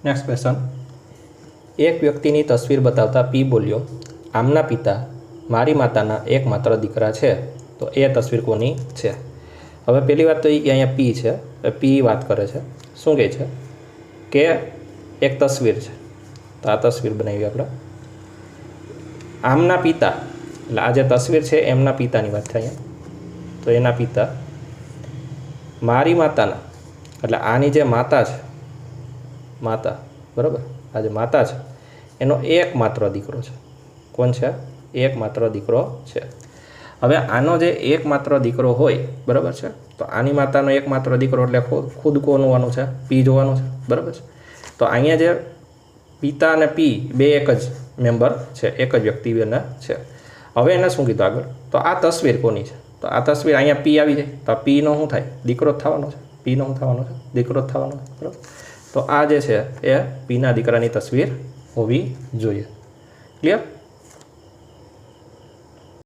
Next question, एक व्यक्तिनी तस्वीर बतावता पी बोल्यो, आमना पिता मारी माताना एकमात्र दीकरा छे, तो ए तस्वीर कोनी छे? हवे पहली बात तो अहींया पी छे, पी बात करे छे, शुं कहे छे के एक तस्वीर छे, तो आ तस्वीर बनावी आपणे। आमना पिता એટલે આ જે તસવીર છે એમના પિતાની વાત થાય, તો એના પિતા, મારી માતાના એટલે આની જે માતા છે, માતા બરાબર, આ જે માતા છે એનો એકમાત્ર દીકરો છે. કોણ છે? એકમાત્ર દીકરો છે. હવે આનો જે એકમાત્ર દીકરો હોય બરાબર છે, તો આની માતાનો એકમાત્ર દીકરો એટલે ખુદ કોનું હોવાનું છે? પી જોવાનું છે બરાબર છે. તો અહીંયા જે પિતા અને પી બે એક જ મેમ્બર છે, એક જ વ્યક્તિના છે. હવે એને શું કીધું આગળ? તો આ તસવીર કોની છે? તો આ તસવીર અહીંયા પી આવી જાય, તો આ પીનો શું થાય? દીકરો જ થવાનો છે. પીનો શું થવાનો છે? દીકરો જ થવાનો છે બરાબર. તો આ જે છે એ પીના દીકરાની તસવીર હોવી જોઈએ. ક્લિયર?